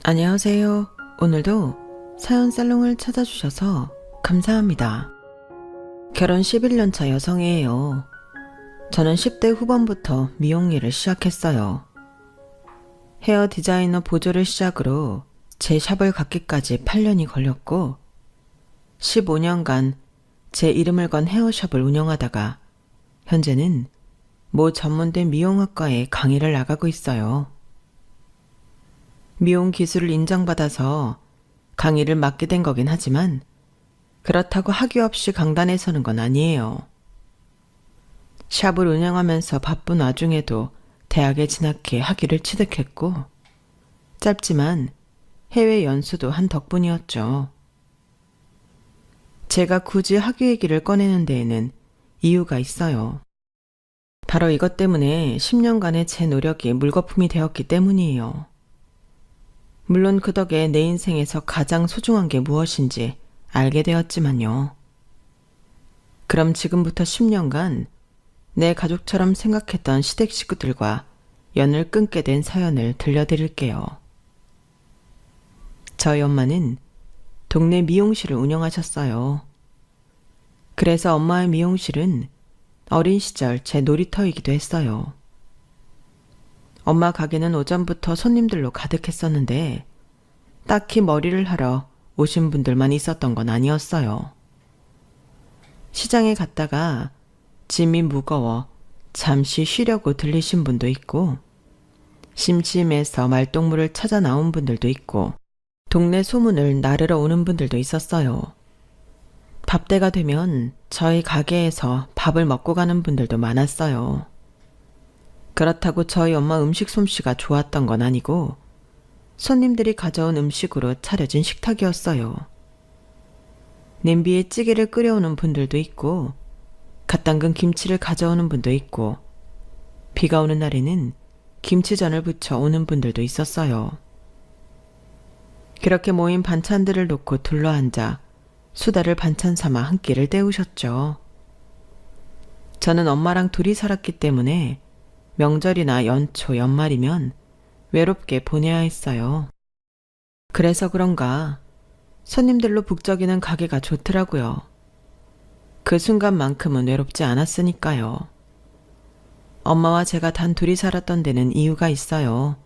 안녕하세요. 오늘도 사연 살롱을 찾아주셔서 감사합니다. 결혼 11년 차 여성이에요. 저는 10대 후반부터 미용 일을 시작했어요. 헤어 디자이너 보조를 시작으로 제 샵을 갖기까지 8년이 걸렸고 15년간 제 이름을 건 헤어샵을 운영하다가 현재는 모 전문된 미용학과에 강의를 나가고 있어요. 미용 기술을 인정받아서 강의를 맡게 된 거긴 하지만 그렇다고 학위 없이 강단에 서는 건 아니에요. 샵을 운영하면서 바쁜 와중에도 대학에 진학해 학위를 취득했고 짧지만 해외 연수도 한 덕분이었죠. 제가 굳이 학위 얘기를 꺼내는 데에는 이유가 있어요. 바로 이것 때문에 10년간의 제 노력이 물거품이 되었기 때문이에요. 물론 그 덕에 내 인생에서 가장 소중한 게 무엇인지 알게 되었지만요. 그럼 지금부터 10년간 내 가족처럼 생각했던 시댁 식구들과 연을 끊게 된 사연을 들려드릴게요. 저희 엄마는 동네 미용실을 운영하셨어요. 그래서 엄마의 미용실은 어린 시절 제 놀이터이기도 했어요. 엄마 가게는 오전부터 손님들로 가득했었는데 딱히 머리를 하러 오신 분들만 있었던 건 아니었어요. 시장에 갔다가 짐이 무거워 잠시 쉬려고 들리신 분도 있고 심심해서 말동무를 찾아 나온 분들도 있고 동네 소문을 나르러 오는 분들도 있었어요. 밥때가 되면 저희 가게에서 밥을 먹고 가는 분들도 많았어요. 그렇다고 저희 엄마 음식 솜씨가 좋았던 건 아니고 손님들이 가져온 음식으로 차려진 식탁이었어요. 냄비에 찌개를 끓여오는 분들도 있고 갓 담근 김치를 가져오는 분도 있고 비가 오는 날에는 김치전을 부쳐 오는 분들도 있었어요. 그렇게 모인 반찬들을 놓고 둘러앉아 수다를 반찬 삼아 한 끼를 때우셨죠. 저는 엄마랑 둘이 살았기 때문에 명절이나 연초, 연말이면 외롭게 보내야 했어요. 그래서 그런가 손님들로 북적이는 가게가 좋더라고요. 그 순간만큼은 외롭지 않았으니까요. 엄마와 제가 단 둘이 살았던 데는 이유가 있어요.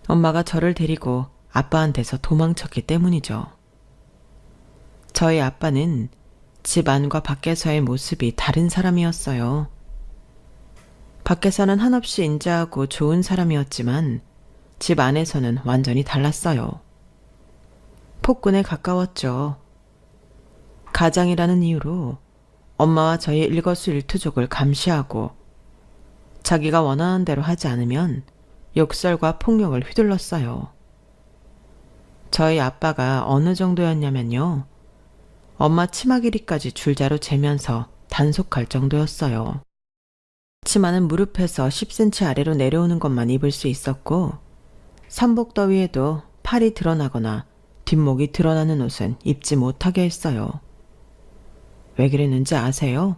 엄마가 저를 데리고 아빠한테서 도망쳤기 때문이죠. 저희 아빠는 집 안과 밖에서의 모습이 다른 사람이었어요. 밖에서는 한없이 인자하고 좋은 사람이었지만 집 안에서는 완전히 달랐어요. 폭군에 가까웠죠. 가장이라는 이유로 엄마와 저의 일거수일투족을 감시하고 자기가 원하는 대로 하지 않으면 욕설과 폭력을 휘둘렀어요. 저희 아빠가 어느 정도였냐면요. 엄마 치마 길이까지 줄자로 재면서 단속할 정도였어요. 치마는 무릎에서 10cm 아래로 내려오는 것만 입을 수 있었고 삼복 더위에도 팔이 드러나거나 뒷목이 드러나는 옷은 입지 못하게 했어요. 왜 그랬는지 아세요?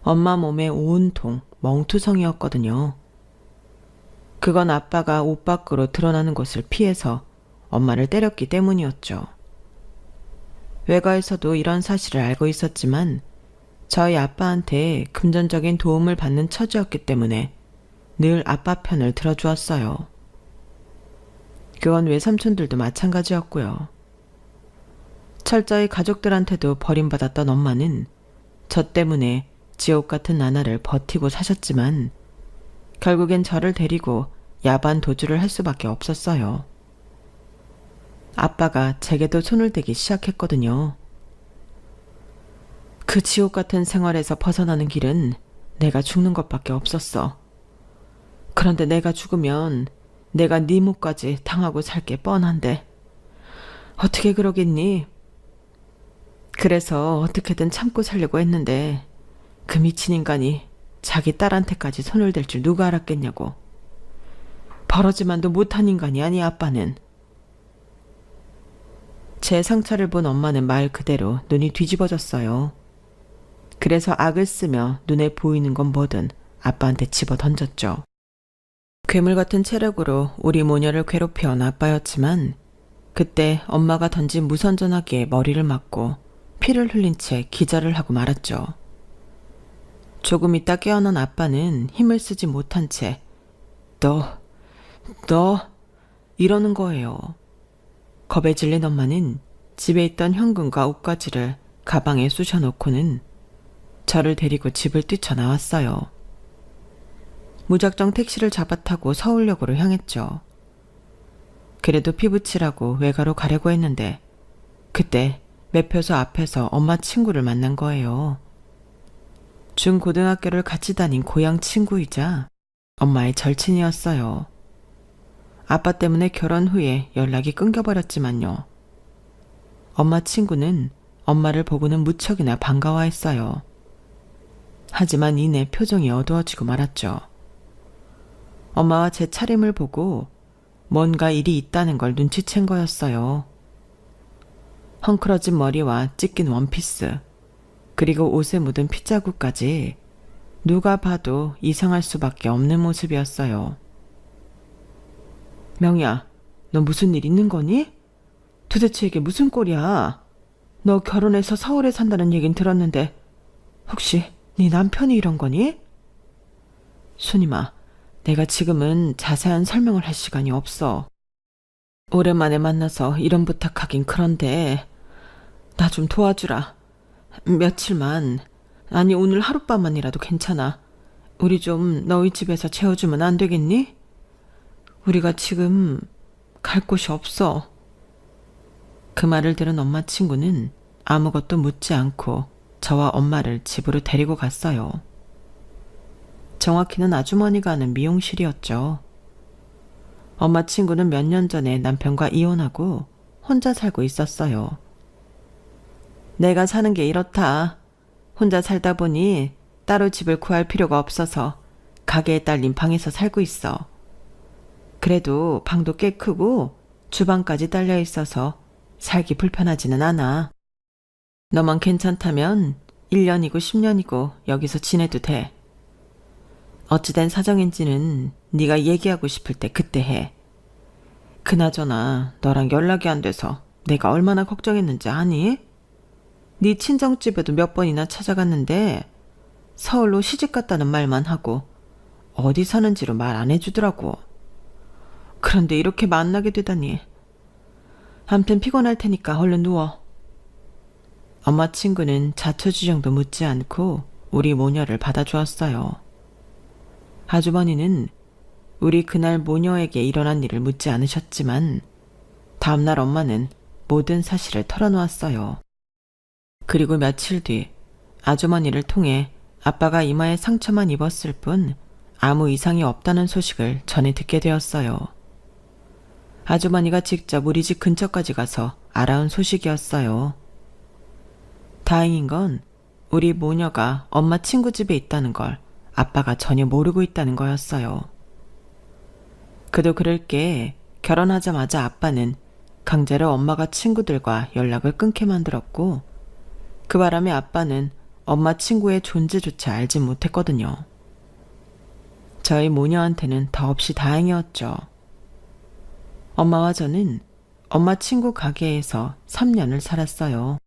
엄마 몸에 온통 멍투성이었거든요. 그건 아빠가 옷 밖으로 드러나는 것을 피해서 엄마를 때렸기 때문이었죠. 외가에서도 이런 사실을 알고 있었지만 저희 아빠한테 금전적인 도움을 받는 처지였기 때문에 늘 아빠 편을 들어주었어요. 그건 외삼촌들도 마찬가지였고요. 철저히 가족들한테도 버림받았던 엄마는 저 때문에 지옥 같은 나날을 버티고 사셨지만 결국엔 저를 데리고 야반 도주를 할 수밖에 없었어요. 아빠가 제게도 손을 대기 시작했거든요. 그 지옥 같은 생활에서 벗어나는 길은 내가 죽는 것밖에 없었어. 그런데 내가 죽으면 내가 네 몫까지 당하고 살 게 뻔한데 어떻게 그러겠니? 그래서 어떻게든 참고 살려고 했는데 그 미친 인간이 자기 딸한테까지 손을 댈 줄 누가 알았겠냐고. 버러지만도 못한 인간이 아니 아빠는. 제 상처를 본 엄마는 말 그대로 눈이 뒤집어졌어요. 그래서 악을 쓰며 눈에 보이는 건 뭐든 아빠한테 집어 던졌죠. 괴물 같은 체력으로 우리 모녀를 괴롭혀온 아빠였지만 그때 엄마가 던진 무선 전화기에 머리를 맞고 피를 흘린 채 기절을 하고 말았죠. 조금 있다 깨어난 아빠는 힘을 쓰지 못한 채 너 이러는 거예요. 겁에 질린 엄마는 집에 있던 현금과 옷가지를 가방에 쑤셔놓고는 저를 데리고 집을 뛰쳐나왔어요. 무작정 택시를 잡아 타고 서울역으로 향했죠. 그래도 피부치라고 외가로 가려고 했는데 그때 매표소 앞에서 엄마 친구를 만난 거예요. 중고등학교를 같이 다닌 고향 친구이자 엄마의 절친이었어요. 아빠 때문에 결혼 후에 연락이 끊겨버렸지만요. 엄마 친구는 엄마를 보고는 무척이나 반가워했어요. 하지만 이내 표정이 어두워지고 말았죠. 엄마와 제 차림을 보고 뭔가 일이 있다는 걸 눈치챈 거였어요. 헝클어진 머리와 찢긴 원피스, 그리고 옷에 묻은 핏자국까지 누가 봐도 이상할 수밖에 없는 모습이었어요. 명희야, 너 무슨 일 있는 거니? 도대체 이게 무슨 꼴이야? 너 결혼해서 서울에 산다는 얘긴 들었는데 혹시 네 남편이 이런 거니? 순임아, 내가 지금은 자세한 설명을 할 시간이 없어. 오랜만에 만나서 이런 부탁하긴 그런데 나 좀 도와주라. 며칠만, 아니 오늘 하룻밤만이라도 괜찮아. 우리 좀 너희 집에서 재워주면 안 되겠니? 우리가 지금 갈 곳이 없어. 그 말을 들은 엄마 친구는 아무것도 묻지 않고 저와 엄마를 집으로 데리고 갔어요. 정확히는 아주머니가 하는 미용실이었죠. 엄마 친구는 몇 년 전에 남편과 이혼하고 혼자 살고 있었어요. 내가 사는 게 이렇다. 혼자 살다 보니 따로 집을 구할 필요가 없어서 가게에 딸린 방에서 살고 있어. 그래도 방도 꽤 크고 주방까지 딸려 있어서 살기 불편하지는 않아. 너만 괜찮다면 1년이고 10년이고 여기서 지내도 돼. 어찌된 사정인지는 네가 얘기하고 싶을 때 그때 해. 그나저나 너랑 연락이 안 돼서 내가 얼마나 걱정했는지 아니? 네 친정집에도 몇 번이나 찾아갔는데 서울로 시집갔다는 말만 하고 어디 사는지로 말 안 해주더라고. 그런데 이렇게 만나게 되다니. 암튼 피곤할 테니까 얼른 누워. 엄마 친구는 자초지종도 묻지 않고 우리 모녀를 받아주었어요. 아주머니는 우리 그날 모녀에게 일어난 일을 묻지 않으셨지만 다음날 엄마는 모든 사실을 털어놓았어요. 그리고 며칠 뒤 아주머니를 통해 아빠가 이마에 상처만 입었을 뿐 아무 이상이 없다는 소식을 전해 듣게 되었어요. 아주머니가 직접 우리 집 근처까지 가서 알아온 소식이었어요. 다행인 건 우리 모녀가 엄마 친구 집에 있다는 걸 아빠가 전혀 모르고 있다는 거였어요. 그도 그럴 게 결혼하자마자 아빠는 강제로 엄마가 친구들과 연락을 끊게 만들었고 그 바람에 아빠는 엄마 친구의 존재조차 알지 못했거든요. 저희 모녀한테는 더없이 다행이었죠. 엄마와 저는 엄마 친구 가게에서 3년을 살았어요.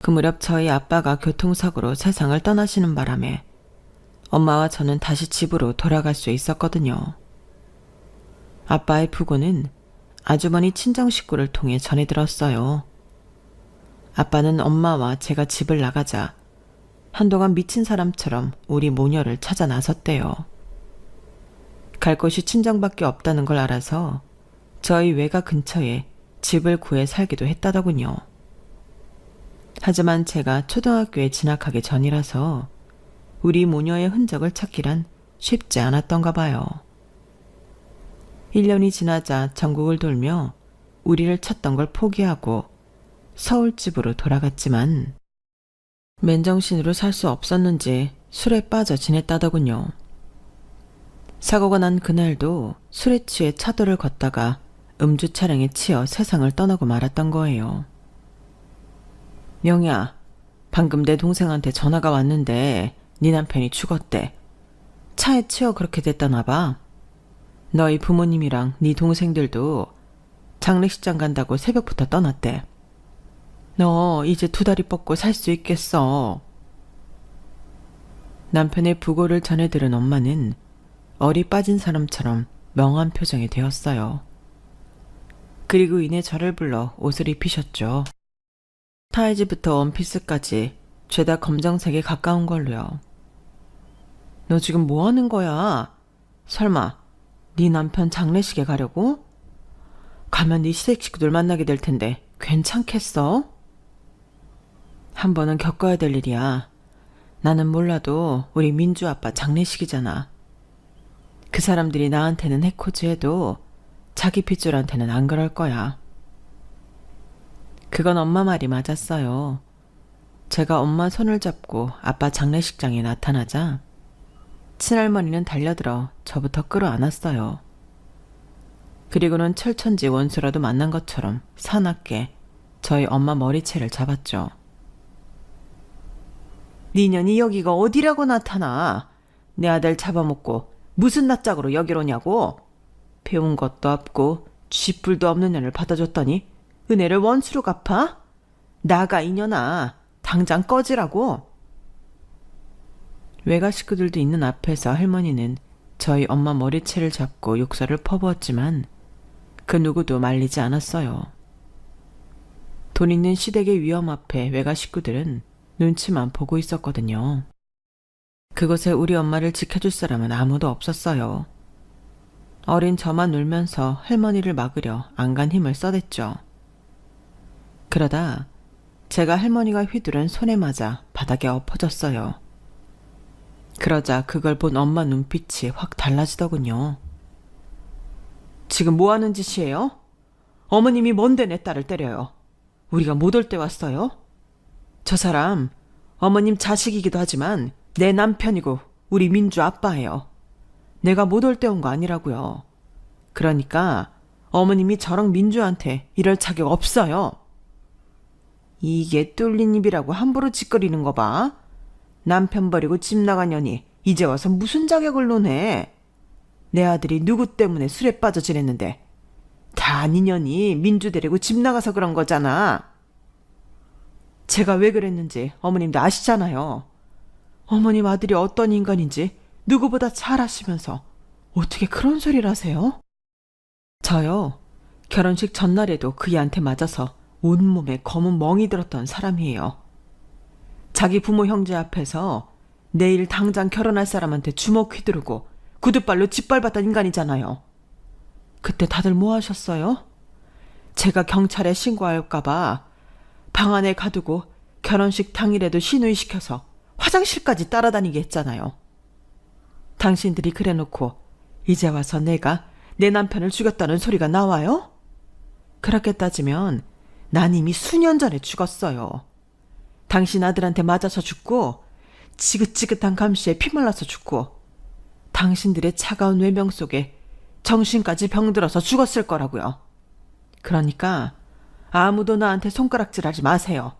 그 무렵 저희 아빠가 교통사고로 세상을 떠나시는 바람에 엄마와 저는 다시 집으로 돌아갈 수 있었거든요. 아빠의 부고는 아주머니 친정 식구를 통해 전해 들었어요. 아빠는 엄마와 제가 집을 나가자 한동안 미친 사람처럼 우리 모녀를 찾아 나섰대요. 갈 곳이 친정밖에 없다는 걸 알아서 저희 외가 근처에 집을 구해 살기도 했다더군요. 하지만 제가 초등학교에 진학하기 전이라서 우리 모녀의 흔적을 찾기란 쉽지 않았던가 봐요. 1년이 지나자 전국을 돌며 우리를 찾던 걸 포기하고 서울집으로 돌아갔지만 맨정신으로 살 수 없었는지 술에 빠져 지냈다더군요. 사고가 난 그날도 술에 취해 차도를 걷다가 음주 차량에 치여 세상을 떠나고 말았던 거예요. 명희야, 방금 내 동생한테 전화가 왔는데 네 남편이 죽었대. 차에 치여 그렇게 됐다나 봐. 너희 부모님이랑 네 동생들도 장례식장 간다고 새벽부터 떠났대. 너 이제 2다리 뻗고 살 수 있겠어. 남편의 부고를 전해 들은 엄마는 얼이 빠진 사람처럼 멍한 표정이 되었어요. 그리고 이내 저를 불러 옷을 입히셨죠. 타이즈부터 원피스까지 죄다 검정색에 가까운 걸로요. 너 지금 뭐 하는 거야? 설마 네 남편 장례식에 가려고? 가면 네 시댁 식구들 만나게 될 텐데 괜찮겠어? 한 번은 겪어야 될 일이야. 나는 몰라도 우리 민주 아빠 장례식이잖아. 그 사람들이 나한테는 해코지해도 자기 핏줄한테는 안 그럴 거야. 그건 엄마 말이 맞았어요. 제가 엄마 손을 잡고 아빠 장례식장에 나타나자 친할머니는 달려들어 저부터 끌어안았어요. 그리고는 철천지 원수라도 만난 것처럼 사납게 저희 엄마 머리채를 잡았죠. 니년이 여기가 어디라고 나타나? 내 아들 잡아먹고 무슨 낯짝으로 여기로 오냐고? 배운 것도 없고 쥐뿔도 없는 년을 받아줬더니 은혜를 원수로 갚아? 나가 이년아. 당장 꺼지라고. 외가 식구들도 있는 앞에서 할머니는 저희 엄마 머리채를 잡고 욕설을 퍼부었지만 그 누구도 말리지 않았어요. 돈 있는 시댁의 위험 앞에 외가 식구들은 눈치만 보고 있었거든요. 그곳에 우리 엄마를 지켜줄 사람은 아무도 없었어요. 어린 저만 울면서 할머니를 막으려 안간 힘을 써댔죠. 그러다 제가 할머니가 휘두른 손에 맞아 바닥에 엎어졌어요. 그러자 그걸 본 엄마 눈빛이 확 달라지더군요. 지금 뭐 하는 짓이에요? 어머님이 뭔데 내 딸을 때려요? 우리가 못 올 때 왔어요? 저 사람 어머님 자식이기도 하지만 내 남편이고 우리 민주 아빠예요. 내가 못 올 때 온 거 아니라고요. 그러니까 어머님이 저랑 민주한테 이럴 자격 없어요. 이게 뚫린 입이라고 함부로 짓거리는 거 봐. 남편 버리고 집 나간 년이 이제 와서 무슨 자격을 논해. 내 아들이 누구 때문에 술에 빠져 지냈는데 다 니년이 민주 데리고 집 나가서 그런 거잖아. 제가 왜 그랬는지 어머님도 아시잖아요. 어머님 아들이 어떤 인간인지 누구보다 잘 아시면서 어떻게 그런 소리를 하세요? 저요. 결혼식 전날에도 그이한테 맞아서 온몸에 검은 멍이 들었던 사람이에요. 자기 부모 형제 앞에서 내일 당장 결혼할 사람한테 주먹 휘두르고 구두발로 짓밟았던 인간이잖아요. 그때 다들 뭐 하셨어요? 제가 경찰에 신고할까봐 방 안에 가두고 결혼식 당일에도 신우이시켜서 화장실까지 따라다니게 했잖아요. 당신들이 그래놓고 이제 와서 내가 내 남편을 죽였다는 소리가 나와요? 그렇게 따지면 난 이미 수년 전에 죽었어요. 당신 아들한테 맞아서 죽고 지긋지긋한 감시에 피말라서 죽고 당신들의 차가운 외명 속에 정신까지 병들어서 죽었을 거라고요. 그러니까 아무도 나한테 손가락질하지 마세요.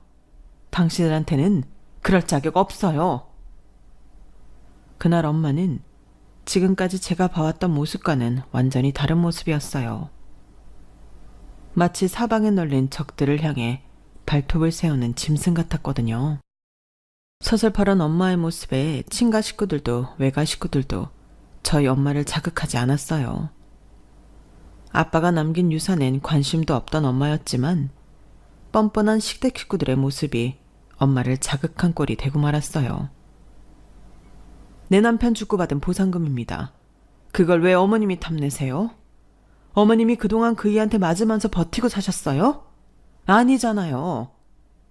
당신들한테는 그럴 자격 없어요. 그날 엄마는 지금까지 제가 봐왔던 모습과는 완전히 다른 모습이었어요. 마치 사방에 널린 적들을 향해 발톱을 세우는 짐승 같았거든요. 서슬퍼런 엄마의 모습에 친가 식구들도 외가 식구들도 저희 엄마를 자극하지 않았어요. 아빠가 남긴 유산엔 관심도 없던 엄마였지만 뻔뻔한 식대 식구들의 모습이 엄마를 자극한 꼴이 되고 말았어요. 내 남편 죽고 받은 보상금입니다. 그걸 왜 어머님이 탐내세요? 어머님이 그동안 그이한테 맞으면서 버티고 사셨어요? 아니잖아요.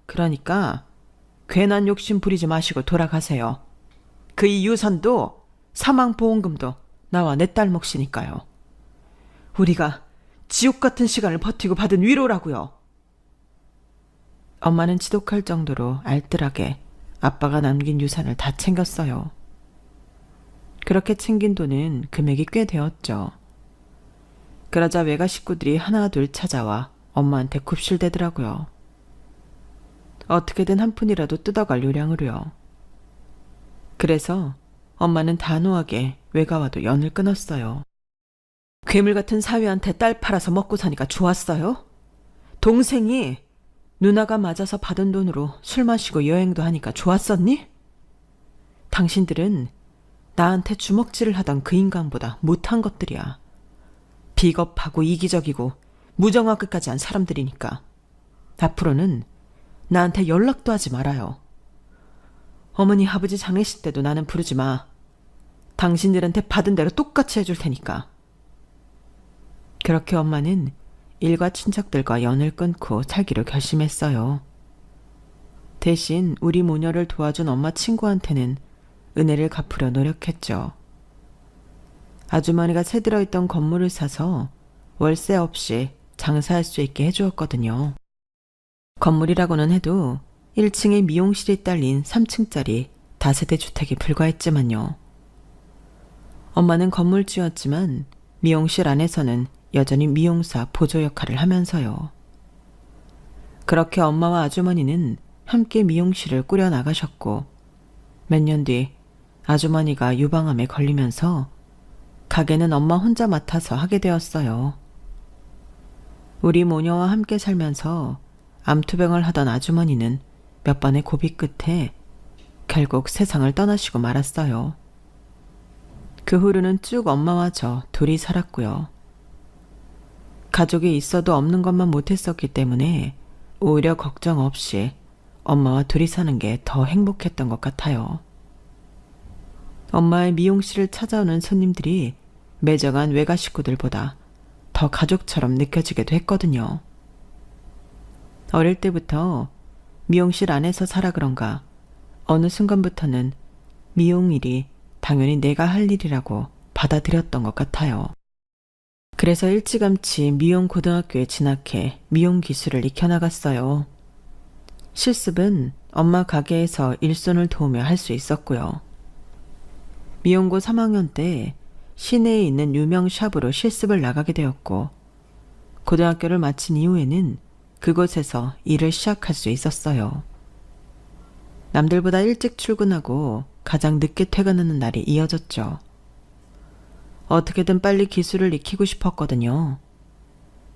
그러니까 괜한 욕심 부리지 마시고 돌아가세요. 그이 유산도 사망보험금도 나와 내 딸 몫이니까요. 우리가 지옥 같은 시간을 버티고 받은 위로라고요. 엄마는 지독할 정도로 알뜰하게 아빠가 남긴 유산을 다 챙겼어요. 그렇게 챙긴 돈은 금액이 꽤 되었죠. 그러자 외가 식구들이 하나 둘 찾아와 엄마한테 굽실대더라고요. 어떻게든 한 푼이라도 뜯어갈 요량으로요. 그래서 엄마는 단호하게 외가와도 연을 끊었어요. 괴물 같은 사위한테 딸 팔아서 먹고 사니까 좋았어요? 동생이 누나가 맞아서 받은 돈으로 술 마시고 여행도 하니까 좋았었니? 당신들은 나한테 주먹질을 하던 그 인간보다 못한 것들이야. 비겁하고 이기적이고 무정화 끝까지 한 사람들이니까. 앞으로는 나한테 연락도 하지 말아요. 어머니 아버지 장례식 때도 나는 부르지 마. 당신들한테 받은 대로 똑같이 해줄 테니까. 그렇게 엄마는 일가 친척들과 연을 끊고 살기로 결심했어요. 대신 우리 모녀를 도와준 엄마 친구한테는 은혜를 갚으려 노력했죠. 아주머니가 새 들어있던 건물을 사서 월세 없이 장사할 수 있게 해주었거든요. 건물이라고는 해도 1층에 미용실이 딸린 3층짜리 다세대 주택에 불과했지만요. 엄마는 건물주였지만 미용실 안에서는 여전히 미용사 보조 역할을 하면서요. 그렇게 엄마와 아주머니는 함께 미용실을 꾸려 나가셨고 몇 년 뒤 아주머니가 유방암에 걸리면서 가게는 엄마 혼자 맡아서 하게 되었어요. 우리 모녀와 함께 살면서 암투병을 하던 아주머니는 몇 번의 고비 끝에 결국 세상을 떠나시고 말았어요. 그 후로는 쭉 엄마와 저 둘이 살았고요. 가족이 있어도 없는 것만 못했었기 때문에 오히려 걱정 없이 엄마와 둘이 사는 게 더 행복했던 것 같아요. 엄마의 미용실을 찾아오는 손님들이 매정한 외가 식구들보다 더 가족처럼 느껴지기도 했거든요. 어릴 때부터 미용실 안에서 살아 그런가 어느 순간부터는 미용 일이 당연히 내가 할 일이라고 받아들였던 것 같아요. 그래서 일찌감치 미용고등학교에 진학해 미용 기술을 익혀나갔어요. 실습은 엄마 가게에서 일손을 도우며 할 수 있었고요. 미용고 3학년 때 시내에 있는 유명 샵으로 실습을 나가게 되었고 고등학교를 마친 이후에는 그곳에서 일을 시작할 수 있었어요. 남들보다 일찍 출근하고 가장 늦게 퇴근하는 날이 이어졌죠. 어떻게든 빨리 기술을 익히고 싶었거든요.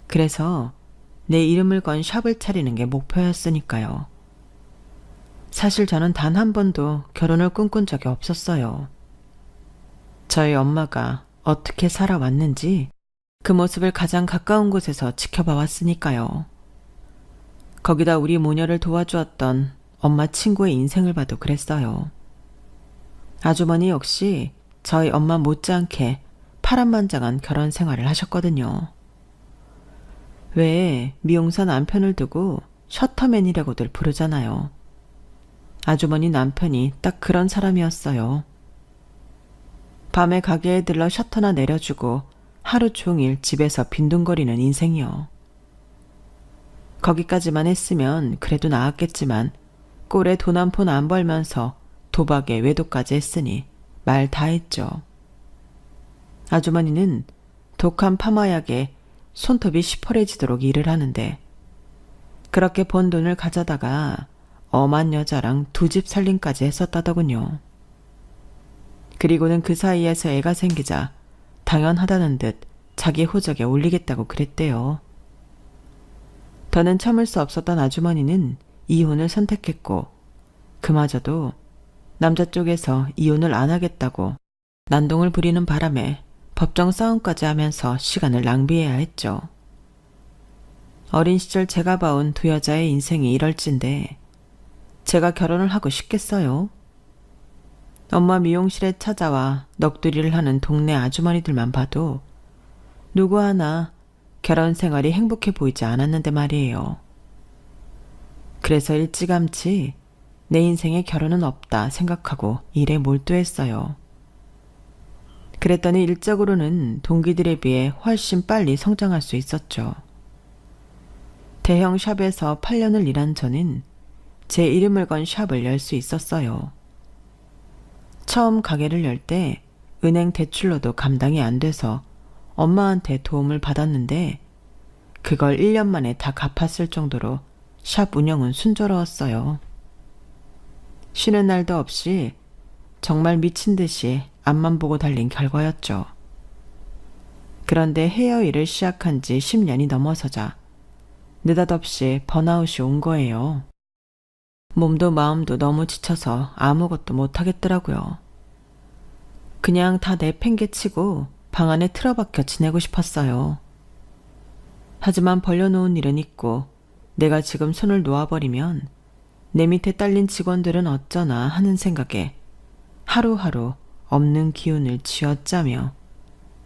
그래서 내 이름을 건 샵을 차리는 게 목표였으니까요. 사실 저는 단 한 번도 결혼을 꿈꾼 적이 없었어요. 저희 엄마가 어떻게 살아왔는지 그 모습을 가장 가까운 곳에서 지켜봐 왔으니까요. 거기다 우리 모녀를 도와주었던 엄마 친구의 인생을 봐도 그랬어요. 아주머니 역시 저희 엄마 못지않게 파란만장한 결혼 생활을 하셨거든요. 왜 미용사 남편을 두고 셔터맨이라고들 부르잖아요. 아주머니 남편이 딱 그런 사람이었어요. 밤에 가게에 들러 셔터나 내려주고 하루 종일 집에서 빈둥거리는 인생이요. 거기까지만 했으면 그래도 나았겠지만 꼴에 돈 한 푼 안 벌면서 도박에 외도까지 했으니 말 다 했죠. 아주머니는 독한 파마약에 손톱이 시퍼래지도록 일을 하는데 그렇게 번 돈을 가져다가 엄한 여자랑 2집 살림까지 했었다더군요. 그리고는 그 사이에서 애가 생기자 당연하다는 듯 자기 호적에 올리겠다고 그랬대요. 더는 참을 수 없었던 아주머니는 이혼을 선택했고 그마저도 남자 쪽에서 이혼을 안 하겠다고 난동을 부리는 바람에 법정 싸움까지 하면서 시간을 낭비해야 했죠. 어린 시절 제가 봐온 두 여자의 인생이 이럴진데 제가 결혼을 하고 싶겠어요? 엄마 미용실에 찾아와 넋두리를 하는 동네 아주머니들만 봐도 누구 하나 결혼 생활이 행복해 보이지 않았는데 말이에요. 그래서 일찌감치 내 인생에 결혼은 없다 생각하고 일에 몰두했어요. 그랬더니 일적으로는 동기들에 비해 훨씬 빨리 성장할 수 있었죠. 대형 샵에서 8년을 일한 저는 제 이름을 건 샵을 열 수 있었어요. 처음 가게를 열 때 은행 대출로도 감당이 안 돼서 엄마한테 도움을 받았는데 그걸 1년 만에 다 갚았을 정도로 샵 운영은 순조로웠어요. 쉬는 날도 없이 정말 미친 듯이 앞만 보고 달린 결과였죠. 그런데 헤어일을 시작한 지 10년이 넘어서자 느닷없이 번아웃이 온 거예요. 몸도 마음도 너무 지쳐서 아무것도 못하겠더라고요. 그냥 다 내팽개치고 방 안에 틀어박혀 지내고 싶었어요. 하지만 벌려놓은 일은 있고 내가 지금 손을 놓아버리면 내 밑에 딸린 직원들은 어쩌나 하는 생각에 하루하루 없는 기운을 쥐어짜며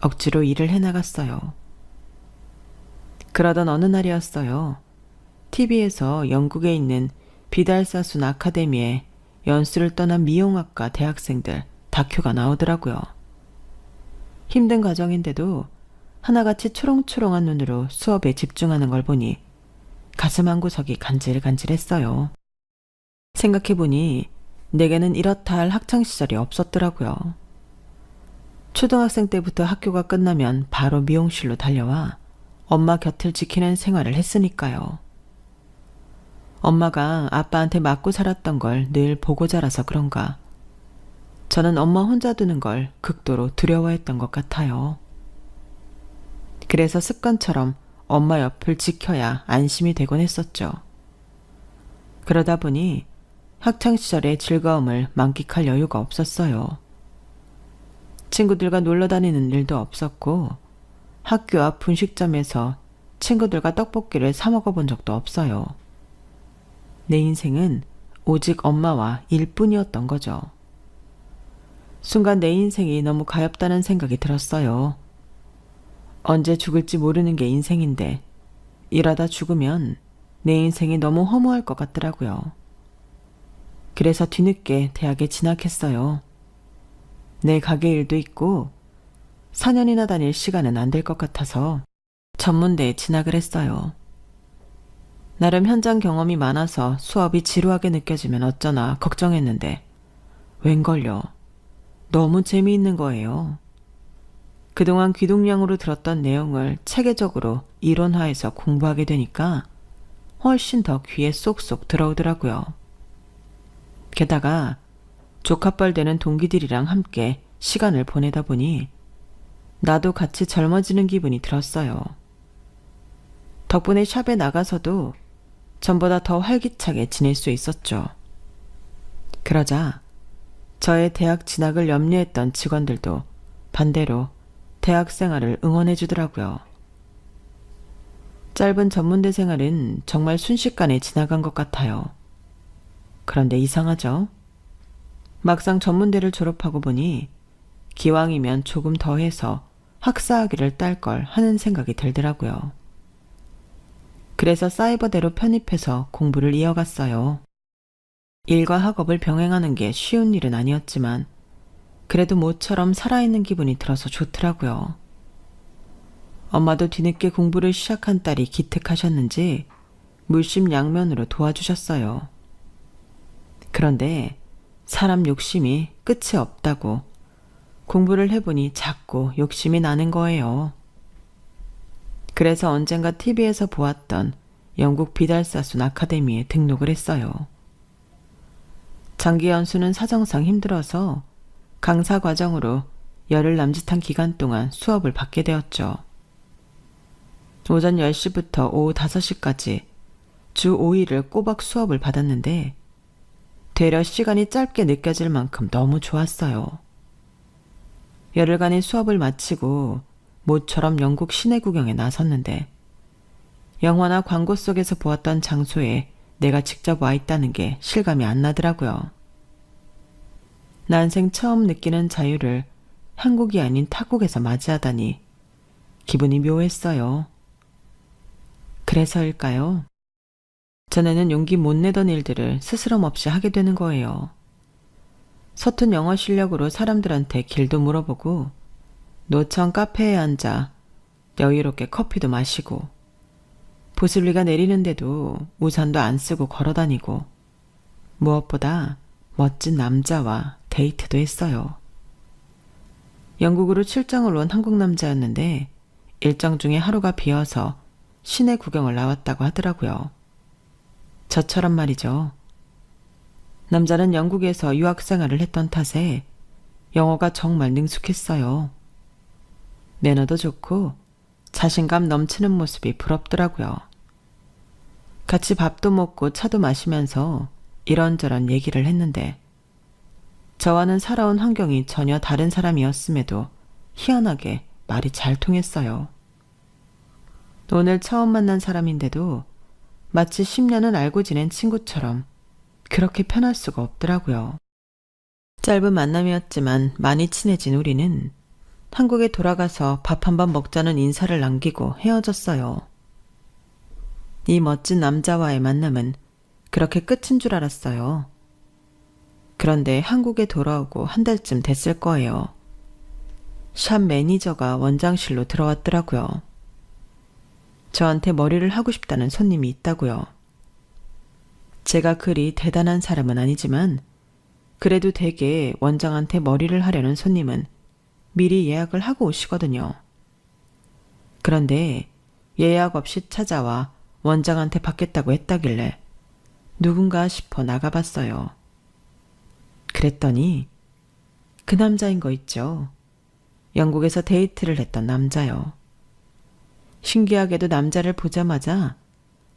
억지로 일을 해나갔어요. 그러던 어느 날이었어요. TV에서 영국에 있는 비달사순 아카데미에 연수를 떠난 미용학과 대학생들 다큐가 나오더라고요. 힘든 과정인데도 하나같이 초롱초롱한 눈으로 수업에 집중하는 걸 보니 가슴 한 구석이 간질간질했어요. 생각해보니 내게는 이렇다 할 학창시절이 없었더라고요. 초등학생 때부터 학교가 끝나면 바로 미용실로 달려와 엄마 곁을 지키는 생활을 했으니까요. 엄마가 아빠한테 맞고 살았던 걸 늘 보고 자라서 그런가 저는 엄마 혼자 두는 걸 극도로 두려워했던 것 같아요. 그래서 습관처럼 엄마 옆을 지켜야 안심이 되곤 했었죠. 그러다 보니 학창시절의 즐거움을 만끽할 여유가 없었어요. 친구들과 놀러 다니는 일도 없었고 학교 앞 분식점에서 친구들과 떡볶이를 사 먹어본 적도 없어요. 내 인생은 오직 엄마와 일뿐이었던 거죠. 순간 내 인생이 너무 가엽다는 생각이 들었어요. 언제 죽을지 모르는 게 인생인데 이러다 죽으면 내 인생이 너무 허무할 것 같더라고요. 그래서 뒤늦게 대학에 진학했어요. 내 가게 일도 있고 4년이나 다닐 시간은 안 될 것 같아서 전문대에 진학을 했어요. 나름 현장 경험이 많아서 수업이 지루하게 느껴지면 어쩌나 걱정했는데 웬걸요. 너무 재미있는 거예요. 그동안 귀동냥으로 들었던 내용을 체계적으로 이론화해서 공부하게 되니까 훨씬 더 귀에 쏙쏙 들어오더라고요. 게다가 조카뻘 되는 동기들이랑 함께 시간을 보내다 보니 나도 같이 젊어지는 기분이 들었어요. 덕분에 샵에 나가서도 전보다 더 활기차게 지낼 수 있었죠. 그러자 저의 대학 진학을 염려했던 직원들도 반대로 대학 생활을 응원해 주더라고요. 짧은 전문대 생활은 정말 순식간에 지나간 것 같아요. 그런데 이상하죠? 막상 전문대를 졸업하고 보니 기왕이면 조금 더 해서 학사학위를 딸 걸 하는 생각이 들더라고요. 그래서 사이버대로 편입해서 공부를 이어갔어요. 일과 학업을 병행하는 게 쉬운 일은 아니었지만 그래도 모처럼 살아있는 기분이 들어서 좋더라고요. 엄마도 뒤늦게 공부를 시작한 딸이 기특하셨는지 물심양면으로 도와주셨어요. 그런데 사람 욕심이 끝이 없다고 공부를 해보니 자꾸 욕심이 나는 거예요. 그래서 언젠가 TV에서 보았던 영국 비달사순 아카데미에 등록을 했어요. 장기 연수는 사정상 힘들어서 강사 과정으로 열흘 남짓한 기간 동안 수업을 받게 되었죠. 오전 10시부터 오후 5시까지 주 5일을 꼬박 수업을 받았는데 되려 시간이 짧게 느껴질 만큼 너무 좋았어요. 열흘간의 수업을 마치고 모처럼 영국 시내 구경에 나섰는데 영화나 광고 속에서 보았던 장소에 내가 직접 와 있다는 게 실감이 안 나더라고요. 난생 처음 느끼는 자유를 한국이 아닌 타국에서 맞이하다니 기분이 묘했어요. 그래서일까요? 전에는 용기 못 내던 일들을 스스럼 없이 하게 되는 거예요. 서툰 영어 실력으로 사람들한테 길도 물어보고 노천 카페에 앉아 여유롭게 커피도 마시고 부슬비가 내리는데도 우산도 안 쓰고 걸어다니고 무엇보다 멋진 남자와 데이트도 했어요. 영국으로 출장을 온 한국 남자였는데 일정 중에 하루가 비어서 시내 구경을 나왔다고 하더라고요. 저처럼 말이죠. 남자는 영국에서 유학생활을 했던 탓에 영어가 정말 능숙했어요. 매너도 좋고 자신감 넘치는 모습이 부럽더라고요. 같이 밥도 먹고 차도 마시면서 이런저런 얘기를 했는데 저와는 살아온 환경이 전혀 다른 사람이었음에도 희한하게 말이 잘 통했어요. 오늘 처음 만난 사람인데도 마치 10년은 알고 지낸 친구처럼 그렇게 편할 수가 없더라고요. 짧은 만남이었지만 많이 친해진 우리는 한국에 돌아가서 밥 한번 먹자는 인사를 남기고 헤어졌어요. 이 멋진 남자와의 만남은 그렇게 끝인 줄 알았어요. 그런데 한국에 돌아오고 한 달쯤 됐을 거예요. 샵 매니저가 원장실로 들어왔더라고요. 저한테 머리를 하고 싶다는 손님이 있다고요. 제가 그리 대단한 사람은 아니지만 그래도 되게 원장한테 머리를 하려는 손님은 미리 예약을 하고 오시거든요. 그런데 예약 없이 찾아와 원장한테 받겠다고 했다길래 누군가 싶어 나가봤어요. 그랬더니 그 남자인 거 있죠. 영국에서 데이트를 했던 남자요. 신기하게도 남자를 보자마자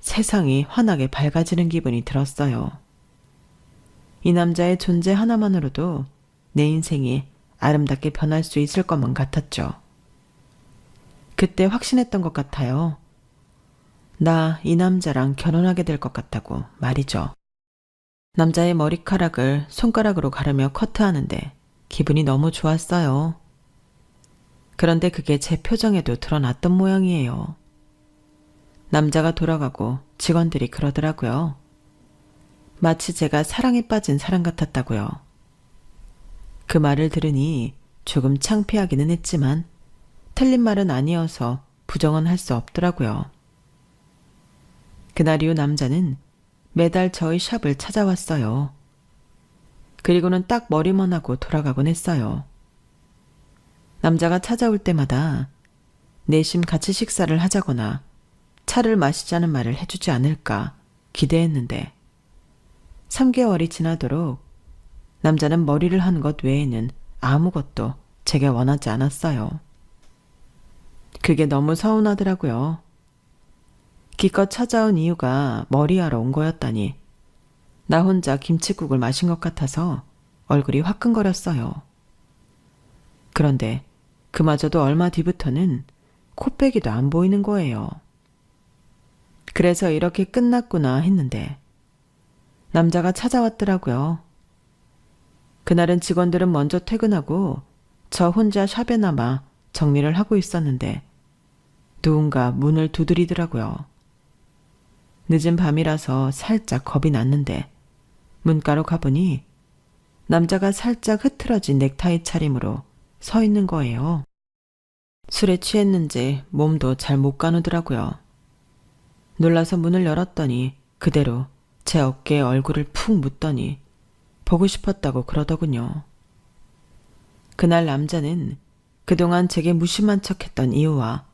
세상이 환하게 밝아지는 기분이 들었어요. 이 남자의 존재 하나만으로도 내 인생이 아름답게 변할 수 있을 것만 같았죠. 그때 확신했던 것 같아요. 나 이 남자랑 결혼하게 될 것 같다고 말이죠. 남자의 머리카락을 손가락으로 가르며 커트하는데 기분이 너무 좋았어요. 그런데 그게 제 표정에도 드러났던 모양이에요. 남자가 돌아가고 직원들이 그러더라고요. 마치 제가 사랑에 빠진 사람 같았다고요. 그 말을 들으니 조금 창피하기는 했지만 틀린 말은 아니어서 부정은 할 수 없더라고요. 그날 이후 남자는 매달 저희 샵을 찾아왔어요. 그리고는 딱 머리만 하고 돌아가곤 했어요. 남자가 찾아올 때마다 내심 같이 식사를 하자거나 차를 마시자는 말을 해주지 않을까 기대했는데 3개월이 지나도록 남자는 머리를 한 것 외에는 아무것도 제게 원하지 않았어요. 그게 너무 서운하더라고요. 기껏 찾아온 이유가 머리하러 온 거였다니 나 혼자 김칫국을 마신 것 같아서 얼굴이 화끈거렸어요. 그런데 그마저도 얼마 뒤부터는 코빼기도 안 보이는 거예요. 그래서 이렇게 끝났구나 했는데 남자가 찾아왔더라고요. 그날은 직원들은 먼저 퇴근하고 저 혼자 샵에 남아 정리를 하고 있었는데 누군가 문을 두드리더라고요. 늦은 밤이라서 살짝 겁이 났는데 문가로 가보니 남자가 살짝 흐트러진 넥타이 차림으로 서 있는 거예요. 술에 취했는지 몸도 잘 못 가누더라고요. 놀라서 문을 열었더니 그대로 제 어깨에 얼굴을 푹 묻더니 보고 싶었다고 그러더군요. 그날 남자는 그동안 제게 무심한 척했던 이유와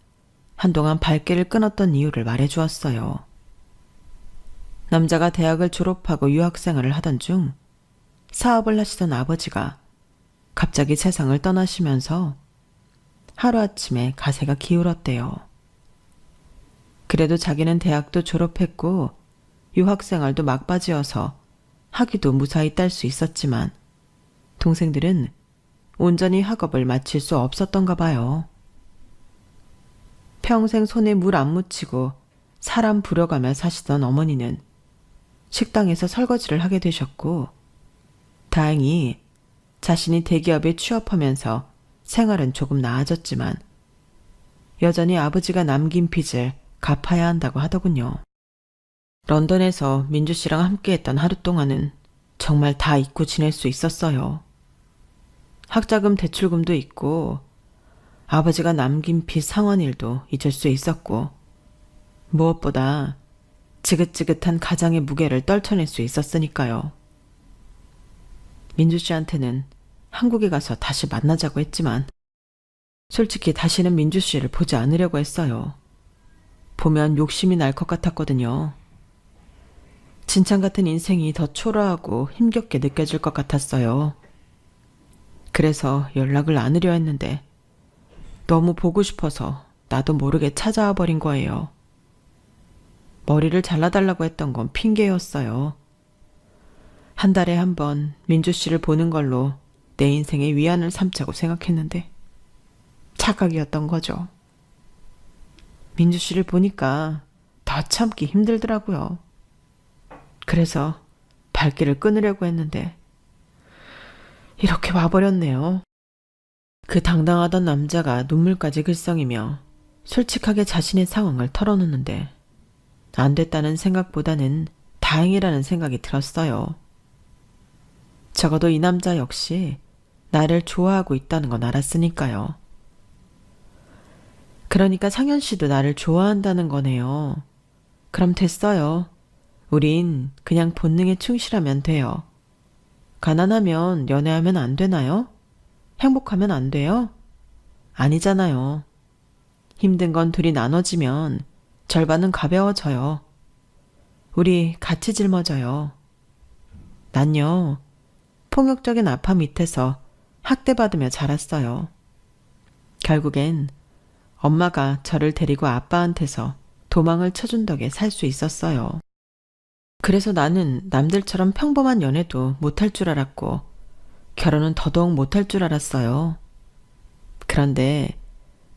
한동안 발길을 끊었던 이유를 말해주었어요. 남자가 대학을 졸업하고 유학생활을 하던 중 사업을 하시던 아버지가 갑자기 세상을 떠나시면서 하루아침에 가세가 기울었대요. 그래도 자기는 대학도 졸업했고 유학생활도 막바지여서 학위도 무사히 딸 수 있었지만 동생들은 온전히 학업을 마칠 수 없었던가 봐요. 평생 손에 물 안 묻히고 사람 부려가며 사시던 어머니는 식당에서 설거지를 하게 되셨고 다행히 자신이 대기업에 취업하면서 생활은 조금 나아졌지만 여전히 아버지가 남긴 빚을 갚아야 한다고 하더군요. 런던에서 민주 씨랑 함께했던 하루 동안은 정말 다 잊고 지낼 수 있었어요. 학자금 대출금도 있고 아버지가 남긴 빚 상환일도 잊을 수 있었고 무엇보다 지긋지긋한 가장의 무게를 떨쳐낼 수 있었으니까요. 민주 씨한테는 한국에 가서 다시 만나자고 했지만 솔직히 다시는 민주 씨를 보지 않으려고 했어요. 보면 욕심이 날 것 같았거든요. 진창 같은 인생이 더 초라하고 힘겹게 느껴질 것 같았어요. 그래서 연락을 안 하려 했는데 너무 보고 싶어서 나도 모르게 찾아와 버린 거예요. 머리를 잘라달라고 했던 건 핑계였어요. 한 달에 한 번 민주 씨를 보는 걸로 내 인생의 위안을 삼자고 생각했는데 착각이었던 거죠. 민주 씨를 보니까 더 참기 힘들더라고요. 그래서 발길을 끊으려고 했는데 이렇게 와버렸네요. 그 당당하던 남자가 눈물까지 글썽이며 솔직하게 자신의 상황을 털어놓는데 안 됐다는 생각보다는 다행이라는 생각이 들었어요. 적어도 이 남자 역시 나를 좋아하고 있다는 건 알았으니까요. 그러니까 상현 씨도 나를 좋아한다는 거네요. 그럼 됐어요. 우린 그냥 본능에 충실하면 돼요. 가난하면 연애하면 안 되나요? 행복하면 안 돼요? 아니잖아요. 힘든 건 둘이 나눠지면 절반은 가벼워져요. 우리 같이 짊어져요. 난요, 폭력적인 아빠 밑에서 학대받으며 자랐어요. 결국엔 엄마가 저를 데리고 아빠한테서 도망을 쳐준 덕에 살 수 있었어요. 그래서 나는 남들처럼 평범한 연애도 못할 줄 알았고 결혼은 더더욱 못할 줄 알았어요. 그런데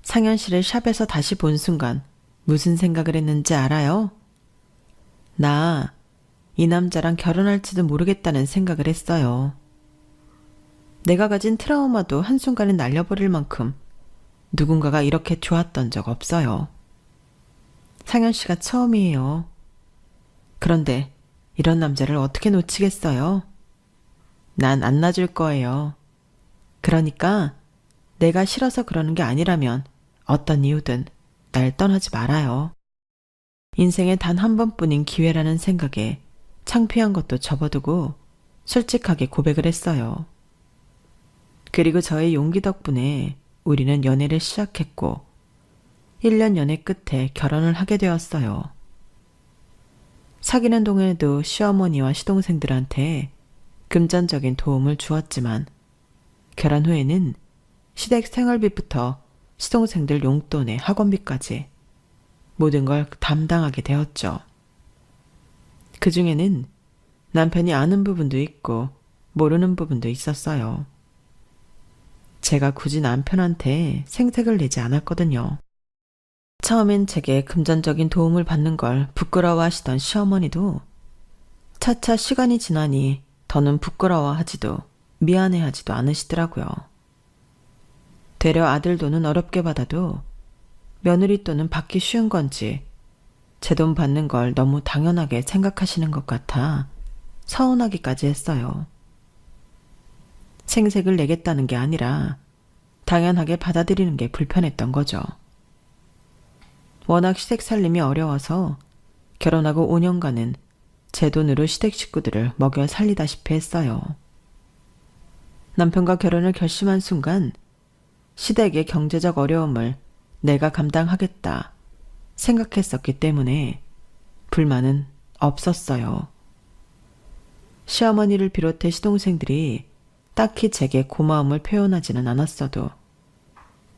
상현 씨를 샵에서 다시 본 순간 무슨 생각을 했는지 알아요? 나 이 남자랑 결혼할지도 모르겠다는 생각을 했어요. 내가 가진 트라우마도 한순간에 날려버릴 만큼 누군가가 이렇게 좋았던 적 없어요. 상현 씨가 처음이에요. 그런데 이런 남자를 어떻게 놓치겠어요? 난 안 놔줄 거예요. 그러니까 내가 싫어서 그러는 게 아니라면 어떤 이유든 날 떠나지 말아요. 인생에 단 한 번뿐인 기회라는 생각에 창피한 것도 접어두고 솔직하게 고백을 했어요. 그리고 저의 용기 덕분에 우리는 연애를 시작했고 1년 연애 끝에 결혼을 하게 되었어요. 사귀는 동안에도 시어머니와 시동생들한테 금전적인 도움을 주었지만 결혼 후에는 시댁 생활비부터 시동생들 용돈에 학원비까지 모든 걸 담당하게 되었죠. 그 중에는 남편이 아는 부분도 있고 모르는 부분도 있었어요. 제가 굳이 남편한테 생색을 내지 않았거든요. 처음엔 제게 금전적인 도움을 받는 걸 부끄러워하시던 시어머니도 차차 시간이 지나니 더는 부끄러워하지도 미안해하지도 않으시더라고요. 되려 아들 돈은 어렵게 받아도 며느리 돈은 받기 쉬운 건지 제 돈 받는 걸 너무 당연하게 생각하시는 것 같아 서운하기까지 했어요. 생색을 내겠다는 게 아니라 당연하게 받아들이는 게 불편했던 거죠. 워낙 시댁 살림이 어려워서 결혼하고 5년간은 제 돈으로 시댁 식구들을 먹여 살리다시피 했어요. 남편과 결혼을 결심한 순간 시댁의 경제적 어려움을 내가 감당하겠다 생각했었기 때문에 불만은 없었어요. 시어머니를 비롯해 시동생들이 딱히 제게 고마움을 표현하지는 않았어도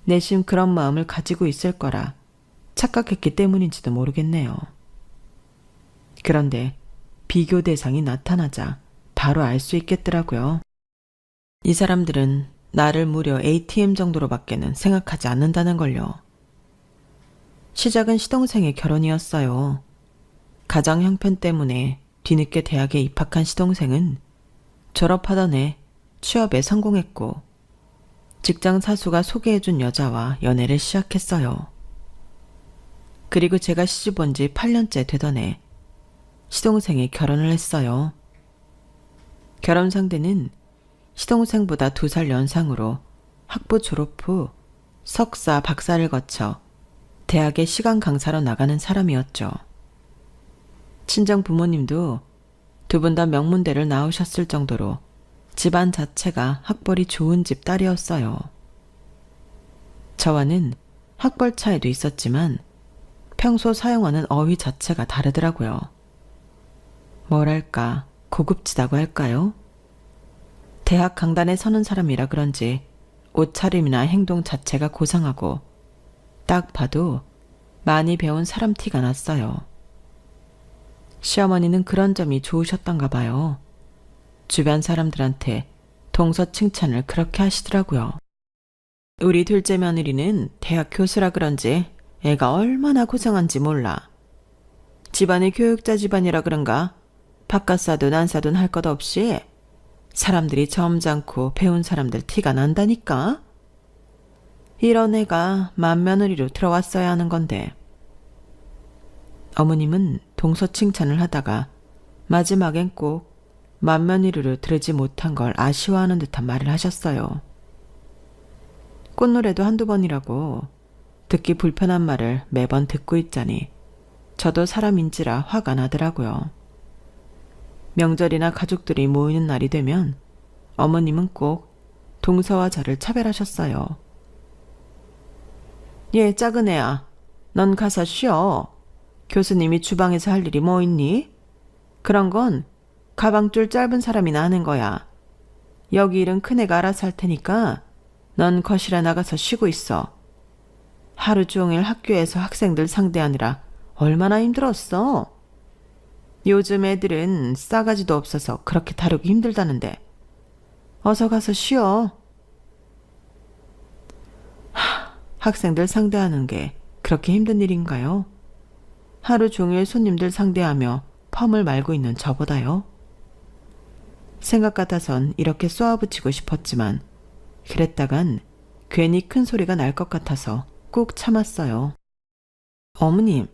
내심 그런 마음을 가지고 있을 거라 착각했기 때문인지도 모르겠네요. 그런데 비교 대상이 나타나자 바로 알 수 있겠더라고요. 이 사람들은 나를 무려 ATM 정도로밖에는 생각하지 않는다는 걸요. 시작은 시동생의 결혼이었어요. 가정 형편 때문에 뒤늦게 대학에 입학한 시동생은 졸업하던 해 취업에 성공했고 직장 사수가 소개해준 여자와 연애를 시작했어요. 그리고 제가 시집 온 지 8년째 되던 해 시동생이 결혼을 했어요. 결혼 상대는 시동생보다 2살 연상으로 학부 졸업 후 석사, 박사를 거쳐 대학에 시간 강사로 나가는 사람이었죠. 친정 부모님도 두 분 다 명문대를 나오셨을 정도로 집안 자체가 학벌이 좋은 집 딸이었어요. 저와는 학벌 차이도 있었지만 평소 사용하는 어휘 자체가 다르더라고요. 뭐랄까, 고급지다고 할까요? 대학 강단에 서는 사람이라 그런지 옷차림이나 행동 자체가 고상하고 딱 봐도 많이 배운 사람 티가 났어요. 시어머니는 그런 점이 좋으셨던가 봐요. 주변 사람들한테 동서 칭찬을 그렇게 하시더라고요. 우리 둘째 며느리는 대학 교수라 그런지 애가 얼마나 고상한지 몰라. 집안이 교육자 집안이라 그런가 바깥사돈 안사돈 할 것 없이 사람들이 점잖고 배운 사람들 티가 난다니까. 이런 애가 맏며느리로 들어왔어야 하는 건데. 어머님은 동서 칭찬을 하다가 마지막엔 꼭 맏며느리로 들으지 못한 걸 아쉬워하는 듯한 말을 하셨어요. 꽃노래도 한두 번이라고 듣기 불편한 말을 매번 듣고 있자니 저도 사람인지라 화가 나더라고요. 명절이나 가족들이 모이는 날이 되면 어머님은 꼭 동서와 저를 차별하셨어요. 얘 작은 애야, 넌 가서 쉬어. 교수님이 주방에서 할 일이 뭐 있니? 그런 건 가방줄 짧은 사람이나 하는 거야. 여기 일은 큰애가 알아서 할 테니까 넌 거실에 나가서 쉬고 있어. 하루 종일 학교에서 학생들 상대하느라 얼마나 힘들었어. 요즘 애들은 싸가지도 없어서 그렇게 다루기 힘들다는데 어서 가서 쉬어. 학생들 상대하는 게 그렇게 힘든 일인가요? 하루 종일 손님들 상대하며 펌을 말고 있는 저보다요. 생각 같아선 이렇게 쏘아붙이고 싶었지만 그랬다간 괜히 큰 소리가 날 것 같아서 꾹 참았어요. 어머님,